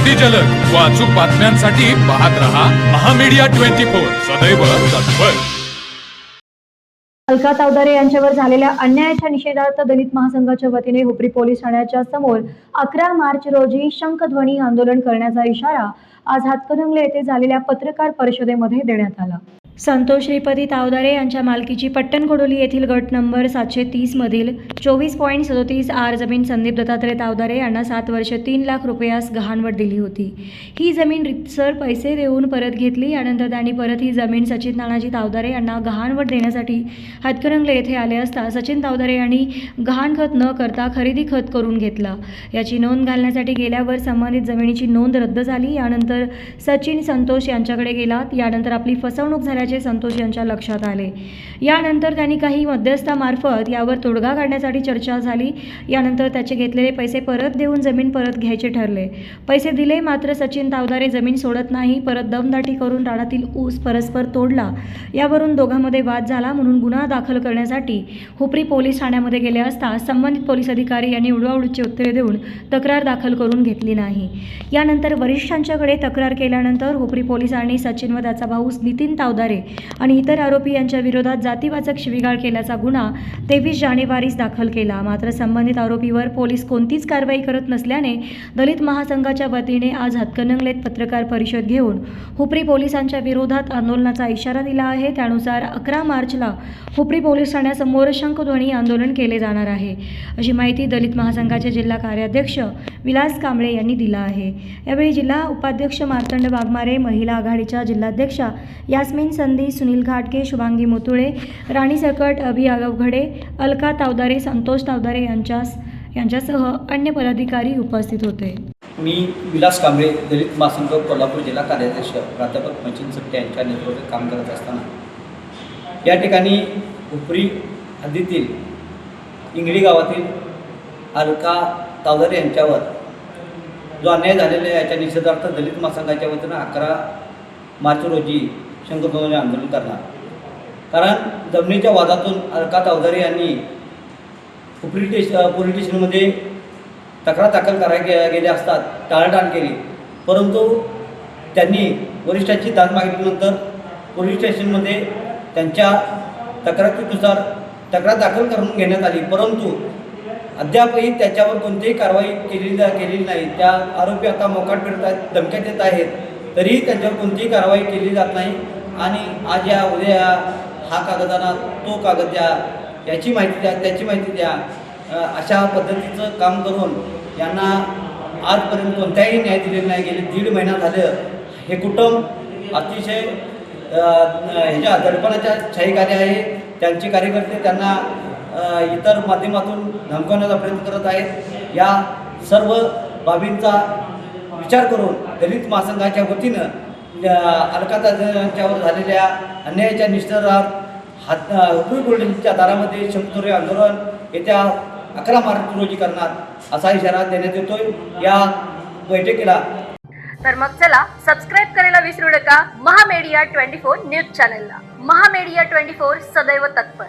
अगदी जलद व अचूक बातम्यांसाठी पाहत रहा महामीडिया 24 सदैव तत्पर। अलका तावदारे यांच्यावर झालेल्या अन्यायाच्या निषेधार्थ दलित महासंघाच्या वतीने हुपरी पोलीस ठाण्याच्या समोर 11 मार्च रोजी शंखध्वनी आंदोलन करण्याचा इशारा आज हातकणंगले येथे झालेल्या पत्रकार परिषदेमध्ये देण्यात आला। संतोष श्रीपती तावदारे यांच्या मालकीची पट्टणकोडोली येथील गट नंबर 730 मधील 24.37 आर जमीन संदीप दत्तात्रय तावदारे यांना 7 वर्ष 3 लाख रुपयास गहाणवट दिली होती। ही जमीन रितसर पैसे देऊन परत घेतली। यानंतर त्यांनी परत ही जमीन सचिन नानाजी तावदारे यांना गहाणवट देण्यासाठी हातकणंगले येथे आले असता सचिन तावदारे यांनी गहाणखत न करता खरेदी खत करून घेतला। याची नोंद घालण्यासाठी गेल्यावर संबंधित जमिनीची नोंद रद्द झाली। यानंतर सचिन संतोष यांच्याकडे गेला। यानंतर आपली फसवणूक झाल्याचे संतोष यांच्या लक्षात आले। यानंतर त्यांनी काही मध्यस्थामार्फत यावर तोडगा काढण्यासाठी चर्चा झाली। यानंतर त्याचे घेतलेले पैसे परत देऊन जमीन परत घ्यायचे ठरले। पैसे दिले, मात्र सचिन तावदारे जमीन सोडत नाही, परत दमदाटी करून रानातील ऊस परस्पर तोडला। यावरून दोघांमध्ये वाद झाला, म्हणून गुन्हा दाखल करण्यासाठी हुपरी पोलीस ठाण्यामध्ये गेले असता संबंधित पोलीस अधिकारी यांनी उडवाउडीची उत्तरे देऊन तक्रार दाखल करून घेतली नाही। यानंतर वरिष्ठांच्याकडे तक्रार केल्यानंतर हुपरी पोलिसांनी सचिन व त्याचा भाऊ नितीन तावदारे आणि इतर आरोपी यांच्या विरोधात जातीवाचक शिवीगाळ केल्याचा गुन्हा 23 जानेवारीस दाखल केला। मात्र संबंधित आरोपीवर पोलीस कोणतीच कारवाई करत नसल्याने दलित महासंघाच्या वतीने आज हातकणंगलेत पत्रकार परिषद घेऊन हुपरी पोलिसांच्या विरोधात आंदोलनाचा इशारा दिला आहे। त्यानुसार 11 मार्चला हुपरी पोलीस ठाण्यासमोर शंखध्वनी आंदोलन केले जाणार आहे, अशी माहिती दलित महासंघाचे जिल्हा कार्याध्यक्ष विलास कांबळे यांनी दिला आहे। यावेळी जिल्हा उपाध्यक्ष मार्तंड वाघमारे, महिला आघाडीच्या जिल्हाध्यक्षा यास्मिन संधी, सुनील घाटके, शुभांगी मुतुळे, राणी सकट, अभि आगवघडे, अलका तावदारे, संतोष तावदारे यांच्यासह अन्य पदाधिकारी उपस्थित होते। मी विलास कांबळे, दलित महासंघ कोल्हापूर जिल्हा कार्याध्यक्ष, प्राध्यापक मचिन सट्टे यांच्या नेतृत्वात काम करत असताना या ठिकाणी हुपरी हद्दीतील इंगडी गावातील अलका तावदारे यांच्यावर जो अन्याय झालेला आहे याच्या निषेधार्थ दलित महासंघाच्या वतीनं 11 मार्च रोजी शंखध्वनी आंदोलन करणार। कारण जमिनीच्या वादातून अलका तावदारे यांनी हुपरी पोलीस स्टेशनमध्ये तक्रार दाखल करायला गेले असतात टाळाटाळ केली, परंतु त्यांनी वरिष्ठांची दाद मागितल्यानंतर पोलीस स्टेशनमध्ये त्यांच्या तक्रारीनुसार तक्रार दाखल करून घेण्यात आली, परंतु अद्यापही त्याच्यावर कोणतीही कारवाई केलेली नाही। त्या आरोपी आता मोकाट फिरत आहेत, धमक्या देत आहेत, तरीही त्यांच्यावर कोणतीही कारवाई केली जात नाही। आणि आज या उद्या हा कागदाना तो कागद द्या, याची माहिती द्या, त्याची माहिती द्या, अशा पद्धतीचं काम करून यांना आजपर्यंत कोणताही न्याय दिलेला नाही। गेले 1.5 महिना झालं हे कुटुंब अतिशय ह्याच्या दडपणाच्या छायेखाली आहे। त्यांचे कार्यकर्ते त्यांना इतर माध्यमातून धमकवण्याचा प्रयत्न करत आहेत। या सर्व बाबींचा विचार करून दलित महासंघाच्या वतीनं अलका तावदारेंच्यावर झालेल्या अन्यायाच्या निषेधार्थ हुपरी पोलिसांच्या दारामध्ये शंखध्वनी आंदोलन येत्या 11 मार्च रोजी करणार असा इशारा देण्यात येतोय या बैठकीला। तर मग चला सबस्क्राईब करायला विसरू नका महामीडिया 24 न्यूज चॅनलला। महामीडिया 24 सदैव तत्पर।